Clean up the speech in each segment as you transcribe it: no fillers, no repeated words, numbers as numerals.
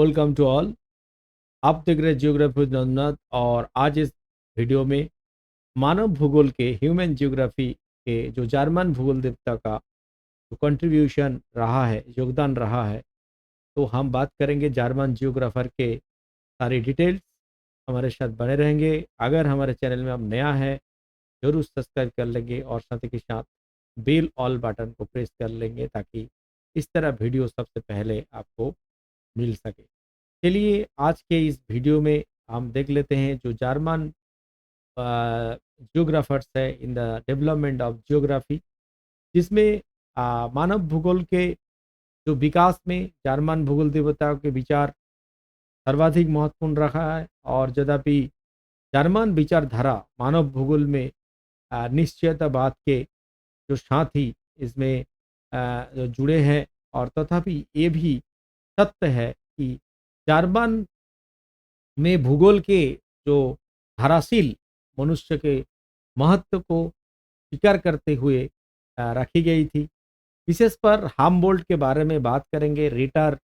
Welcome to all. आप देख रहे हैं जियोग्राफी विद नंदनाथ और आज इस वीडियो में मानव भूगोल के ह्यूमन जियोग्राफी के जो जर्मन भूगोल देवता का जो कंट्रीब्यूशन रहा है, योगदान रहा है, तो हम बात करेंगे जर्मन जियोग्राफर के सारी डिटेल्स। हमारे साथ बने रहेंगे। अगर हमारे चैनल में आप नया है जरूर सब्सक्राइब कर लेंगे और साथ ही के साथ बेल ऑल बटन को प्रेस कर लेंगे ताकि इस तरह वीडियो सबसे पहले आपको मिल सके। चलिए आज के इस वीडियो में हम देख लेते हैं जो जर्मन जियोग्राफर्स है in the development of geography, जिसमें मानव भूगोल के जो विकास में जर्मन भूगोल देवताओं के विचार सर्वाधिक महत्वपूर्ण रहा है। और यद्यपि जर्मन विचारधारा मानव भूगोल में निश्चयतावाद के जो साथ ही इसमें जो जुड़े हैं, और तथापि ये भी सत्य है कि जर्मन में भूगोल के जो धाराशील मनुष्य के महत्व को स्वीकार करते हुए रखी गई थी। विशेष पर हामबोल्ट के बारे में बात करेंगे। रिटर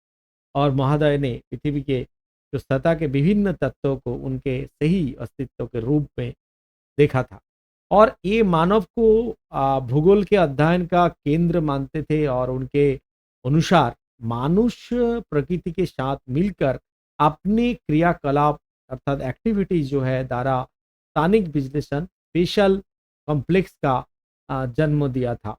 और महोदय ने पृथ्वी के जो सतह के विभिन्न तत्वों को उनके सही अस्तित्व के रूप में देखा था, और ये मानव को भूगोल के अध्ययन का केंद्र मानते थे। और उनके अनुसार मनुष्य प्रकृति के साथ मिलकर अपने क्रियाकलाप अर्थात एक्टिविटीज जो है द्वारा स्थानिक विश्लेषण स्पेशल कॉम्प्लेक्स का जन्म दिया था।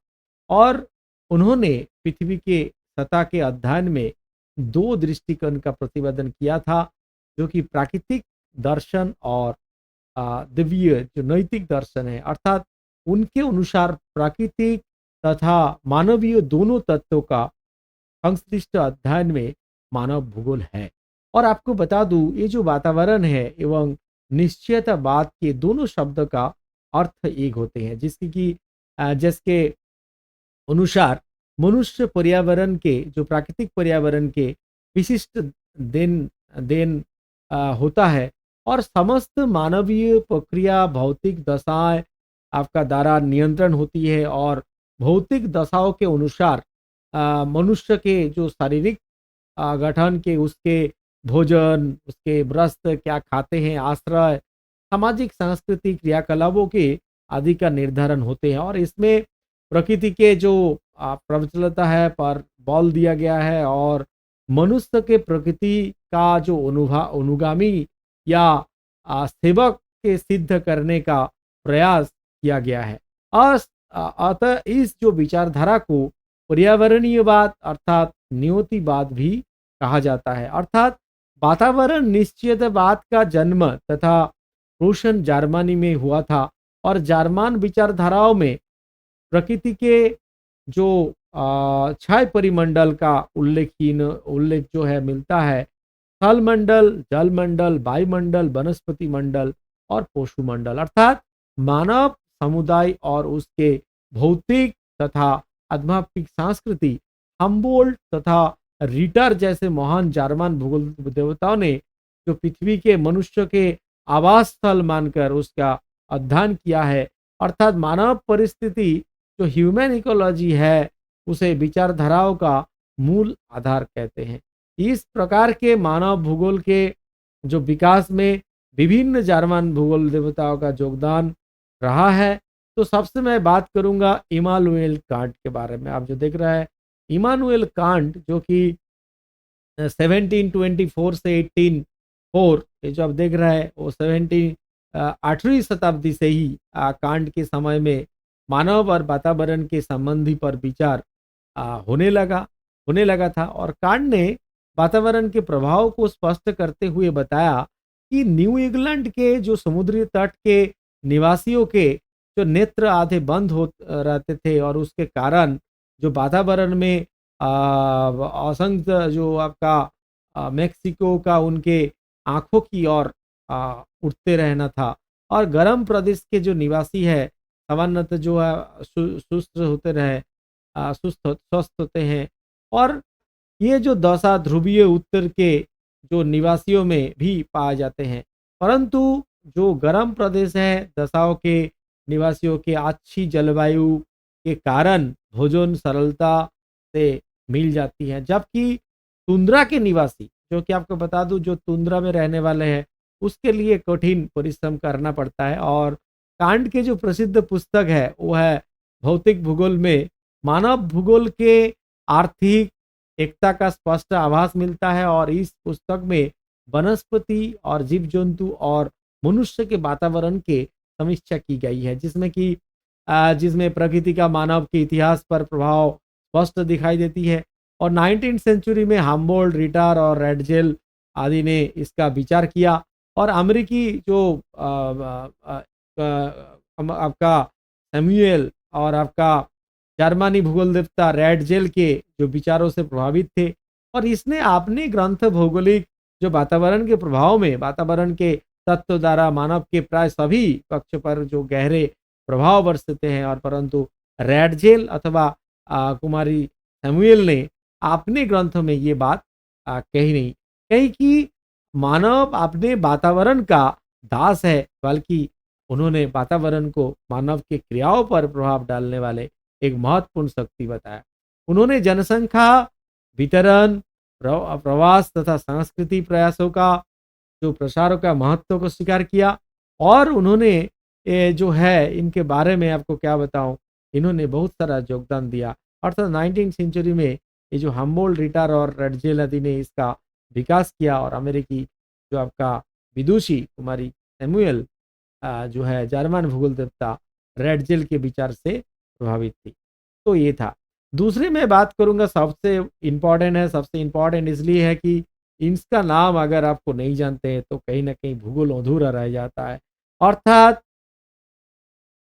और उन्होंने पृथ्वी के सतह के अध्ययन में दो दृष्टिकोण का प्रतिपादन किया था, जो कि प्राकृतिक दर्शन और दिव्य जो नैतिक दर्शन है। अर्थात उनके अनुसार प्राकृतिक तथा मानवीय दोनों तत्वों का संश्लिष्ट अध्ययन में मानव भूगोल है। और आपको बता दूं, ये जो वातावरण है एवं निश्चयतावाद के दोनों शब्द का अर्थ एक होते हैं, जिसके अनुसार मनुष्य पर्यावरण के जो प्राकृतिक पर्यावरण के विशिष्ट देन देन होता है, और समस्त मानवीय प्रक्रिया भौतिक दशाएं आपका द्वारा नियंत्रण होती है। और भौतिक दशाओं के अनुसार मनुष्य के जो शारीरिक गठन के उसके भोजन, उसके वस्त्र क्या खाते हैं, आश्रय, सामाजिक सांस्कृतिक क्रियाकलापों के आदि का निर्धारण होते हैं। और इसमें प्रकृति के जो प्रचलता है पर बल दिया गया है, और मनुष्य के प्रकृति का जो अनुगामी या सेवक के सिद्ध करने का प्रयास किया गया है। अतः इस जो विचारधारा को पर्यावरणीयवाद अर्थात नियतिवाद भी कहा जाता है। अर्थात वातावरण निश्चयतावाद का जन्म तथा रोशन जर्मनी में हुआ था। और जर्मन विचारधाराओं में प्रकृति के जो छाया परिमंडल का उल्लेख जो है मिलता है। स्थल मंडल, जल मंडल, वायुमंडल, वनस्पति मंडल और पशु मंडल। अर्थात मानव समुदाय और उसके भौतिक तथा आध्यात्मिक संस्कृति हम्बोल्ट तथा रिटर जैसे महान जर्मन भूगोल देवताओं ने जो पृथ्वी के मनुष्य के आवास स्थल मानकर उसका अध्ययन किया है। अर्थात मानव परिस्थिति जो ह्यूमन इकोलॉजी है उसे विचारधाराओं का मूल आधार कहते हैं। इस प्रकार के मानव भूगोल के जो विकास में विभिन्न जर्मन भूगोल देवताओं का योगदान रहा है। तो सबसे मैं बात करूंगा इमानुएल कांट के बारे में। आप जो देख रहे हैं इमानुएल कांट, जो कि 1724 से 1804, ये जो आप देख रहे हैं वो 8वीं शताब्दी से ही कांट के समय में मानव और वातावरण के संबंधी पर विचार होने लगा था। और कांट ने वातावरण के प्रभाव को स्पष्ट करते हुए बताया कि न्यू इंग्लैंड के जो समुद्री तट के निवासियों के जो नेत्र आधे बंद हो रहते थे, और उसके कारण जो वातावरण में असंख्य जो आपका मेक्सिको का उनके आंखों की ओर उठते रहना था। और गर्म प्रदेश के जो निवासी है सामान्यतः जो है सुस्त होते रहे, स्वस्थ होते हैं। और ये जो दशा ध्रुवीय उत्तर के जो निवासियों में भी पाए जाते हैं, परंतु जो गर्म प्रदेश है दशाओं के निवासियों के अच्छी जलवायु के कारण भोजन सरलता से मिल जाती है, जबकि टुंड्रा के निवासी जो कि आपको बता दूं जो तुंद्रा में रहने वाले हैं उसके लिए कठिन परिश्रम करना पड़ता है। और कांट के जो प्रसिद्ध पुस्तक है वो है भौतिक भूगोल में मानव भूगोल के आर्थिक एकता का स्पष्ट आभास मिलता है। और इस पुस्तक में वनस्पति और जीव जंतु और मनुष्य के वातावरण के समीक्षा की गई है, जिसमें प्रकृति का मानव के इतिहास पर प्रभाव स्पष्ट दिखाई देती है। और 19वीं सेंचुरी में हम्बोल्ट, रिटार और रेडजेल आदि ने इसका विचार किया। और अमेरिकी जो आपका सैमुअल और आपका जर्मनी भूगोल देवता रेडजेल के जो विचारों से प्रभावित थे। और इसने अपने ग्रंथ भौगोलिक जो वातावरण के प्रभाव में वातावरण के तत्व द्वारा मानव के प्राय सभी पक्ष पर जो गहरे प्रभाव बरसते हैं। और परंतु रेडजेल अथवा कुमारी सैमुअल ने अपने ग्रंथों में ये बात कही नहीं, कही कि मानव अपने वातावरण का दास है, बल्कि उन्होंने वातावरण को मानव के क्रियाओं पर प्रभाव डालने वाले एक महत्वपूर्ण शक्ति बताया। उन्होंने जनसंख्या वितरण, प्रवास तथा सांस्कृतिक प्रयासों का जो प्रसारों का महत्व को स्वीकार किया। और उन्होंने जो है इनके बारे में आपको क्या बताऊं, इन्होंने बहुत सारा योगदान दिया। अर्थात 19वीं सेंचुरी में ये जो हम्बोल्ट, रिटार और रेडजेल आदि ने इसका विकास किया। और अमेरिकी जो आपका विदुषी कुमारी सैमुअल जो है जर्मन भूगोल देवता रेडजेल के विचार से प्रभावित थी। तो ये था। दूसरी मैं बात करूंगा सबसे इम्पोर्टेंट है, सबसे इम्पोर्टेंट इसलिए है कि इसका नाम अगर आपको नहीं जानते हैं तो कहीं ना कहीं भूगोल अधूरा रह जाता है। अर्थात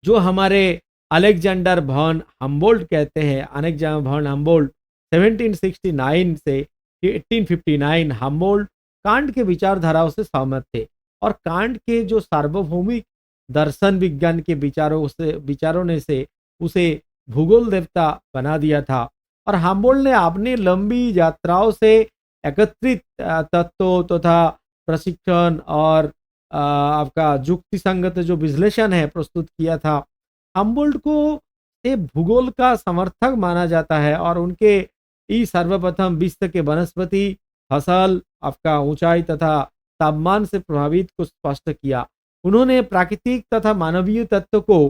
जो हमारे अलेक्जेंडर वॉन हम्बोल्ट कहते हैं, अलेक्जेंडर वॉन हम्बोल्ट 1769 से 1859 हम्बोल्ट कांट के विचारधाराओं से सहमत थे। और कांट के जो सार्वभौमिक दर्शन विज्ञान के विचारों ने से उसे भूगोल देवता बना दिया था। और हम्बोल्ट ने अपनी लंबी यात्राओं से एकत्रित तत्वों तथा प्रशिक्षण और आपका युक्ति संगत जो विश्लेषण है प्रस्तुत किया था। हम्बोल्ट को से भूगोल का समर्थक माना जाता है। और उनके ही सर्वप्रथम विश्व के वनस्पति, फसल, आपका ऊंचाई तथा तापमान से प्रभावित को स्पष्ट किया। उन्होंने प्राकृतिक तथा मानवीय तत्व को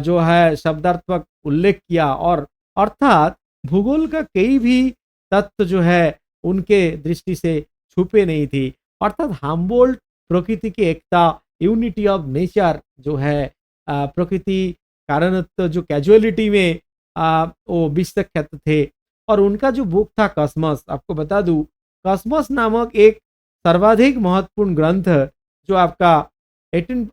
जो है शब्दार्थक उल्लेख किया। और अर्थात भूगोल का कई भी तत्व जो है उनके दृष्टि से छुपे नहीं थी। अर्थात हम्बोल्ट प्रकृति की एकता, यूनिटी ऑफ नेचर जो है प्रकृति कारणत्व जो कैजुअलिटी में वो विश्वख्यात थे। और उनका जो बुक था कॉस्मस, आपको बता दूं कॉस्मस नामक एक सर्वाधिक महत्वपूर्ण ग्रंथ जो आपका 18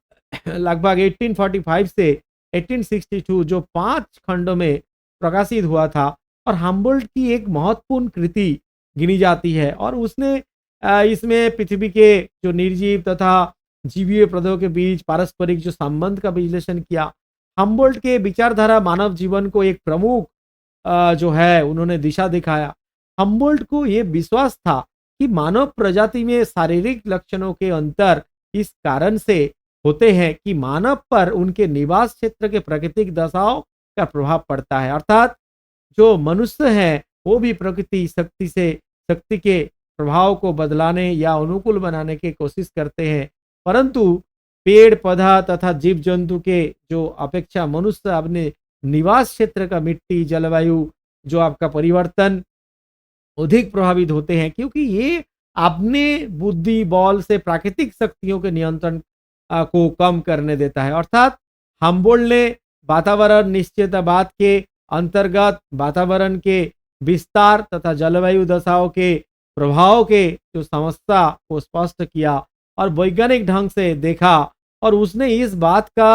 लगभग 1845 से 1862 जो 5 खंडों में प्रकाशित हुआ था। और हम्बोल्ट की एक महत्वपूर्ण कृति गिनी जाती है। और उसने इसमें पृथ्वी के जो निर्जीव तथा जीवीय पदार्थों के बीच पारस्परिक जो संबंध का विश्लेषण किया। हम्बोल्ट के विचारधारा मानव जीवन को एक प्रमुख जो है उन्होंने दिशा दिखाया। हम्बोल्ट को यह विश्वास था कि मानव प्रजाति में शारीरिक लक्षणों के अंतर इस कारण से होते हैं कि मानव पर उनके निवास क्षेत्र के प्राकृतिक दशाओं का प्रभाव पड़ता है। अर्थात जो मनुष्य हैं वो भी प्रकृति शक्ति के प्रभाव को बदलाने या अनुकूल बनाने की कोशिश करते हैं, परंतु पेड़ पौधा तथा जीव जंतु के जो अपेक्षा मनुष्य अपने निवास क्षेत्र का मिट्टी, जलवायु जो आपका परिवर्तन अधिक प्रभावित होते हैं, क्योंकि ये अपने बुद्धि बल से प्राकृतिक शक्तियों के नियंत्रण को कम करने देता है। अर्थात हम्बोल्ट ने वातावरण निश्चितवाद के अंतर्गत वातावरण के विस्तार तथा जलवायु दशाओं के प्रभाव के जो समस्या को स्पष्ट किया और वैज्ञानिक ढंग से देखा। और उसने इस बात का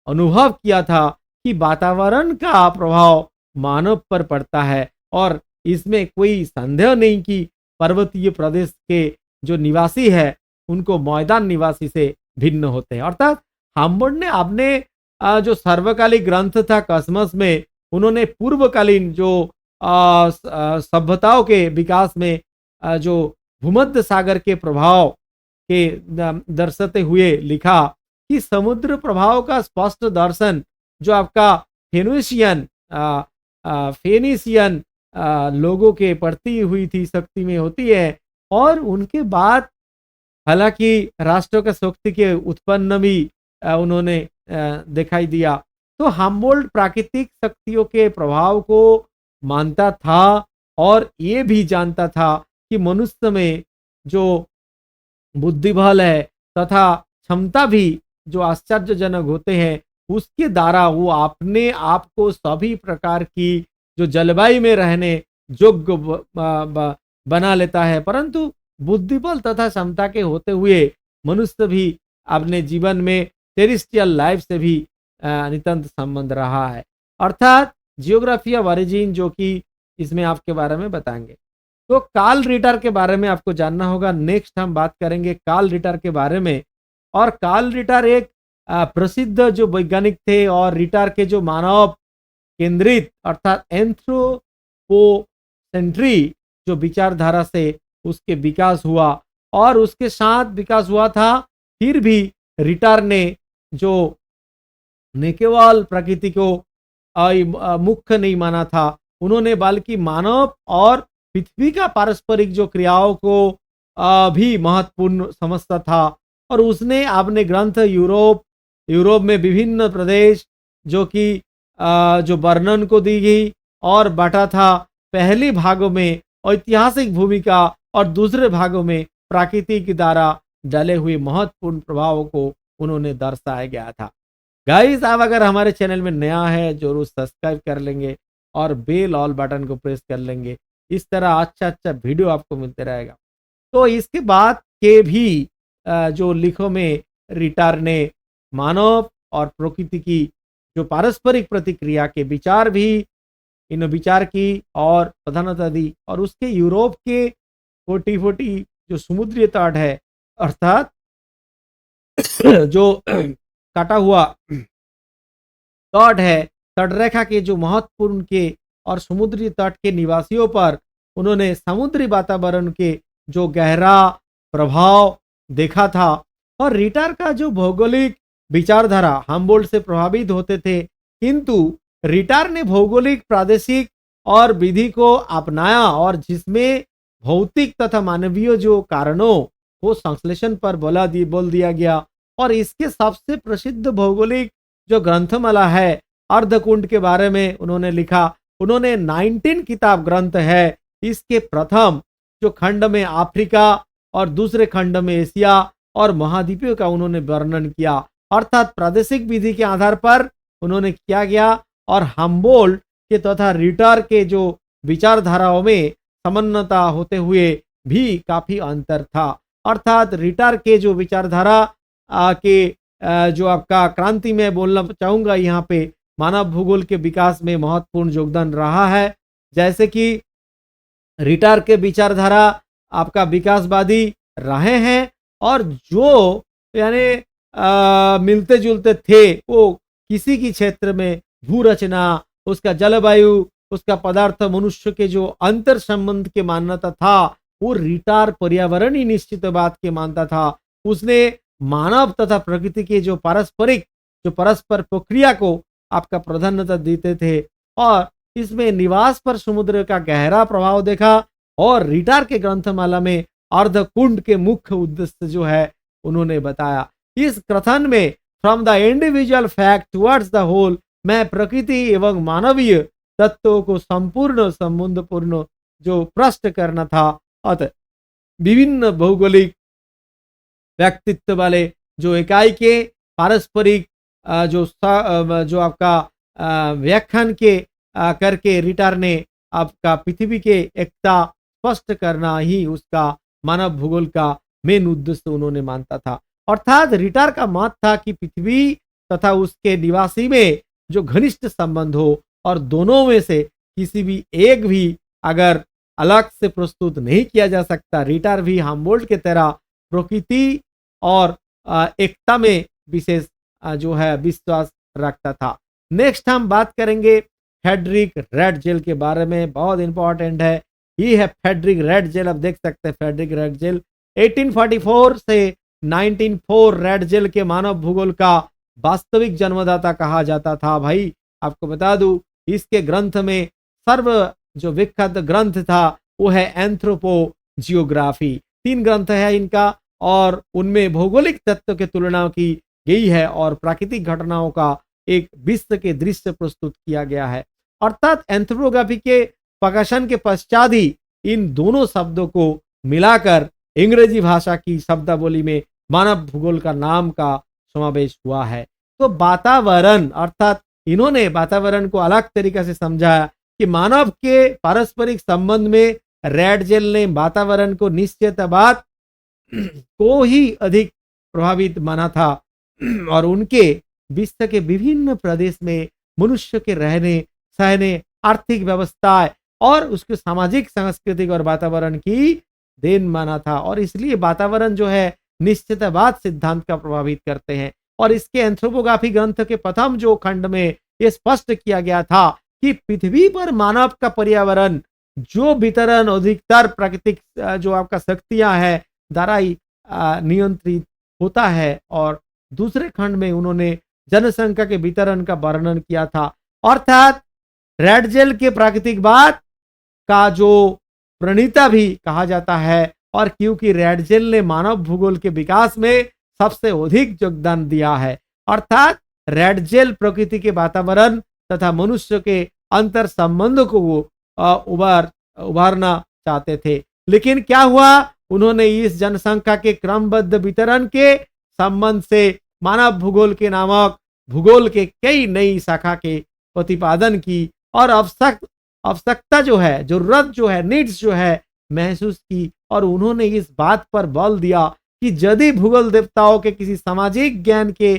अनुभव किया था कि वातावरण का प्रभाव मानव पर पड़ता है और इसमें कोई संदेह नहीं कि पर्वतीय प्रदेश के जो निवासी है उनको मैदान निवासी से भिन्न होते हैं। अर्थात हम्बोल्ट ने अपने जो सर्वकालिक ग्रंथ था कॉस्मस में उन्होंने पूर्वकालीन जो सभ्यताओं के विकास में जो भूमध्य सागर के प्रभाव के दर्शाते हुए लिखा कि समुद्र प्रभाव का स्पष्ट दर्शन जो आपका फेनिशियन लोगों के बढ़ती हुई थी शक्ति में होती है, और उनके बाद हालांकि राष्ट्रों का शक्ति के उत्पन्न भी उन्होंने दिखाई दिया। तो हम्बोल्ट प्राकृतिक शक्तियों के प्रभाव को मानता था और ये भी जानता था कि मनुष्य में जो बुद्धिबल है तथा क्षमता भी जो आश्चर्यजनक होते हैं, उसके द्वारा वो अपने आप को सभी प्रकार की जो जलवायु में रहने योग्य बना लेता है। परंतु बुद्धिबल तथा क्षमता के होते हुए मनुष्य भी अपने जीवन में टेरिस्ट्रियल लाइफ से भी नितांत संबंध रहा है। अर्थात जियोग्राफी ऑफ ओरिजिन जो कि इसमें आपके बारे में बताएंगे। तो कार्ल रिटर के बारे में आपको जानना होगा। नेक्स्ट हम बात करेंगे कार्ल रिटर के बारे में। और कार्ल रिटर एक प्रसिद्ध जो वैज्ञानिक थे और रिटर के जो मानव केंद्रित अर्थात एंथ्रोपोसेंट्री जो विचारधारा से उसके विकास हुआ और उसके साथ विकास हुआ था। फिर भी रिटर ने जो न केवल प्रकृति को मुख्य नहीं माना था, उन्होंने बल्कि मानव और पृथ्वी का पारस्परिक जो क्रियाओं को भी महत्वपूर्ण समझता था। और उसने अपने ग्रंथ यूरोप में विभिन्न प्रदेश जो कि जो वर्णन को दी गई और बांटा था। पहले भागों में ऐतिहासिक भूमिका और दूसरे भागों में प्रकृति के द्वारा डाले हुए महत्वपूर्ण प्रभावों को उन्होंने दर्शाया गया था। गाइस, आप अगर हमारे चैनल में नया है जरूर सब्सक्राइब कर लेंगे और बेल ऑल बटन को प्रेस कर लेंगे। इस तरह अच्छा वीडियो आपको मिलते रहेगा। तो इसके बाद के भी जो लिखों में रिटर ने मानव और प्रकृति की जो पारस्परिक प्रतिक्रिया के विचार भी इन विचार की और प्रधानता दी। और उसके यूरोप के 40 जो समुद्री तट है अर्थात जो काटा हुआ तट है, तटरेखा के जो महत्वपूर्ण के और समुद्री तट के निवासियों पर उन्होंने समुद्री वातावरण के जो गहरा प्रभाव देखा था। और रिटर का जो भौगोलिक विचारधारा हम्बोल्ट से प्रभावित होते थे, किंतु रिटर ने भौगोलिक प्रादेशिक और विधि को अपनाया और जिसमें भौतिक तथा मानवीय जो कारणों को संश्लेषण पर बोल दिया गया। और इसके सबसे प्रसिद्ध भौगोलिक जो ग्रंथमाला है अर्धकुंड के बारे में उन्होंने लिखा। उन्होंने 19 किताब ग्रंथ है। इसके प्रथम जो खंड में अफ्रीका और दूसरे खंड में एशिया और महाद्वीपों का उन्होंने वर्णन किया। अर्थात प्रादेशिक विधि के आधार पर उन्होंने किया गया। और हम्बोल्ट के तथा रिटर के जो विचारधाराओं में समानता होते हुए भी काफी अंतर था। अर्थात रिटर के जो विचारधारा के जो आपका क्रांति में बोलना चाहूंगा, यहाँ पे मानव भूगोल के विकास में महत्वपूर्ण योगदान रहा है। जैसे कि रिटर के विचारधारा आपका विकासवादी रहे हैं और जो यानी मिलते जुलते थे वो किसी की क्षेत्र में भू रचना, उसका जलवायु, उसका पदार्थ, मनुष्य के जो अंतर संबंध के मान्यता था, वो रिटर पर्यावरण ही निश्चित बात के मानता था। उसने मानव तथा प्रकृति के जो परस्पर प्रक्रिया को आपका प्राधान्यता देते थे और इसमें निवास पर समुद्र का गहरा प्रभाव देखा। और रिटर के ग्रंथमाला में अर्धकुंड के मुख्य उद्देश्य जो है उन्होंने बताया। इस कथन में from the individual fact towards the whole में प्रकृति एवं मानवीय तत्वों को संपूर्ण संबंधपूर्ण जो प्रश्न करना था। अतः विभिन्न भौगोलिक व्यक्तित्व वाले जो इकाई के पारस्परिक जो आपका व्याख्यान के करके रिटर ने आपका पृथ्वी के एकता स्पष्ट करना ही उसका मानव भूगोल का मेन उद्देश्य उन्होंने मानता था। अर्थात रिटर का मत था कि पृथ्वी तथा उसके निवासी में जो घनिष्ठ संबंध हो और दोनों में से किसी भी एक भी अगर अलग से प्रस्तुत नहीं किया जा सकता। रिटर भी हम्बोल्ट के तरह प्रकृति और एकता में विशेष जो है विश्वास रखता था। नेक्स्ट हम बात करेंगे फ्रेडरिक रेडजेल के बारे में। बहुत इंपॉर्टेंट है, ये है फ्रेडरिक रेडजेल। अब देख सकते हैं फ्रेडरिक रेडजेल 1844 से 1904 रेडजेल के मानव भूगोल का वास्तविक जन्मदाता कहा जाता था। भाई आपको बता दूं, इसके ग्रंथ में सर्व जो विख्यात ग्रंथ था वो है जियोग्राफी। 3 ग्रंथ है इनका और उनमें भौगोलिक तत्व की तुलना की गई है और प्राकृतिक घटनाओं का एक विश्व के दृश्य प्रस्तुत किया गया है। अर्थात एंथ्रोपोग्राफी के प्रकाशन के पश्चात ही इन दोनों शब्दों को मिलाकर अंग्रेजी भाषा की शब्दावली में मानव भूगोल का नाम का समावेश हुआ है। तो वातावरण अर्थात इन्होंने वातावरण को अलग तरीके से समझा कि मानव के पारस्परिक संबंध में रेडजेल ने वातावरण को निश्चितवाद को ही अधिक प्रभावित माना था और उनके विश्व के विभिन्न प्रदेश में मनुष्य के रहने सहने आर्थिक व्यवस्था और उसके सामाजिक सांस्कृतिक और वातावरण की देन माना था और इसलिए वातावरण जो है निश्चितवाद सिद्धांत का प्रभावित करते हैं। और इसके एंथ्रोपोग्राफी ग्रंथ के प्रथम जो खंड में यह स्पष्ट किया गया था कि पृथ्वी पर मानव का पर्यावरण जो वितरण अधिकतर प्राकृतिक जो आपका शक्तियां है द्वारा ही नियंत्रित होता है। और दूसरे खंड में उन्होंने जनसंख्या के वितरण का वर्णन किया था। अर्थात रेडजेल के प्राकृतिकवाद का जो प्रणेता भी कहा जाता है और क्योंकि रेडजेल ने मानव भूगोल के विकास में सबसे अधिक योगदान दिया है। अर्थात रेडजेल प्रकृति के वातावरण तथा मनुष्य के अंतर संबंध को उभारना चाहते थे। लेकिन क्या हुआ, उन्होंने इस जनसंख्या के क्रमबद्ध वितरण के संबंध से मानव भूगोल के नामक भूगोल के कई नई शाखा के प्रतिपादन की और आवश्यकता जो है जरूरत जो है नीड्स जो है महसूस की। और उन्होंने इस बात पर बल दिया कि यदि भूगोल देवताओं के किसी सामाजिक ज्ञान के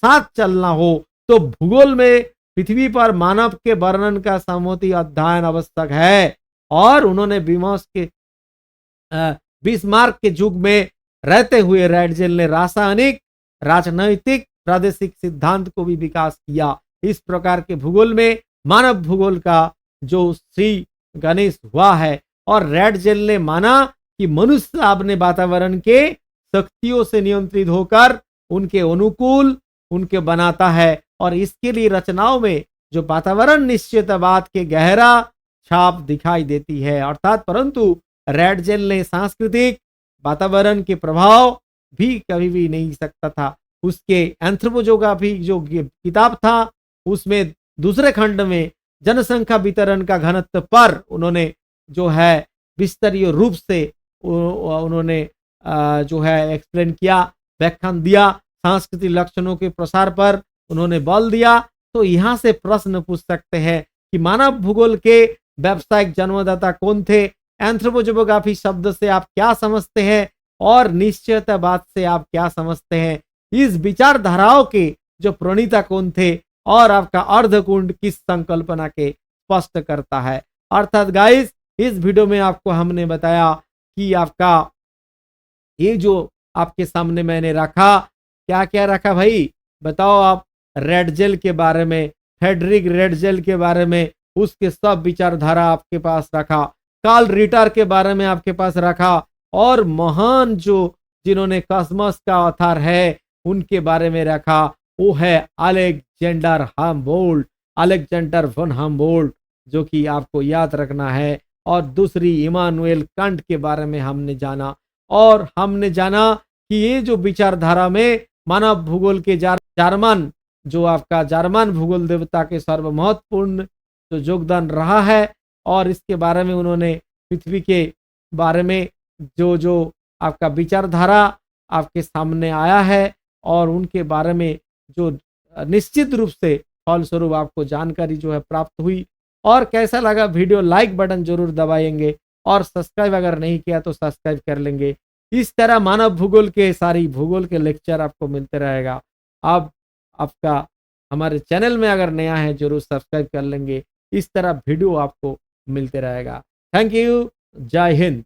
साथ चलना हो तो भूगोल में पृथ्वी पर मानव के वर्णन का सम्मति अध्ययन आवश्यक है। और उन्होंने बिस्मार्क के युग में रहते हुए रेडजेल ने रासायनिक राजनैतिक प्रादेशिक सिद्धांत को भी विकास किया। इस प्रकार के भूगोल में मानव भूगोल का जो श्री गणेश हुआ है। और रेडजेल ने माना कि मनुष्य अपने वातावरण के शक्तियों से नियंत्रित होकर उनके अनुकूल उनके बनाता है और इसके लिए रचनाओं में जो वातावरण निश्चितवाद के गहरा छाप दिखाई देती है। अर्थात परंतु रेडजेल ने सांस्कृतिक वातावरण के प्रभाव भी कभी भी नहीं सकता था। उसके एंथ्रोपोजोग्राफी जो किताब था उसमें दूसरे खंड में जनसंख्या वितरण का घनत्व पर उन्होंने जो है विस्तरीय रूप से उन्होंने जो है एक्सप्लेन किया, व्याख्यान दिया। सांस्कृतिक लक्षणों के प्रसार पर उन्होंने बल दिया। तो यहाँ से प्रश्न पूछ सकते हैं कि मानव भूगोल के व्यावसायिक जन्मदाता कौन थे, एंथ्रोपोजोग्राफी शब्द से आप क्या समझते हैं और निश्चयतावाद से आप क्या समझते हैं, इस विचारधाराओं के जो प्रणेता कौन थे और आपका अर्धकुंड किस संकल्पना के स्पष्ट करता है। अर्थात गाइस इस वीडियो में आपको हमने बताया कि आपका ये जो आपके सामने मैंने रखा, क्या क्या रखा भाई बताओ आप। रेडजेल के बारे में, फ्रेडरिक रेडजेल के बारे में, उसके सब विचारधारा आपके पास रखा। कार्ल रिटर के बारे में आपके पास रखा और महान जो जिन्होंने कॉस्मस का ऑथर है उनके बारे में रखा, वो है Alexander Humboldt, Alexander one Humboldt, जो कि आपको याद रखना है। और दूसरी इमानुएल कांट के बारे में हमने जाना और हमने जाना कि ये जो विचारधारा में मानव भूगोल के जार्मन जो आपका जार्मन भूगोल देवता के सर्व महत्वपूर्ण जो योगदान रहा है और इसके बारे में उन्होंने पृथ्वी के बारे में जो जो आपका विचारधारा आपके सामने आया है और उनके बारे में जो निश्चित रूप से फलस्वरूप आपको जानकारी जो है प्राप्त हुई। और कैसा लगा वीडियो, लाइक बटन जरूर दबाएंगे और सब्सक्राइब अगर नहीं किया तो सब्सक्राइब कर लेंगे। इस तरह मानव भूगोल के सारी भूगोल के लेक्चर आपको मिलते रहेगा। आप आपका हमारे चैनल में अगर नया है जरूर सब्सक्राइब कर लेंगे। इस तरह वीडियो आपको मिलते रहेगा। थैंक यू, जय हिंद।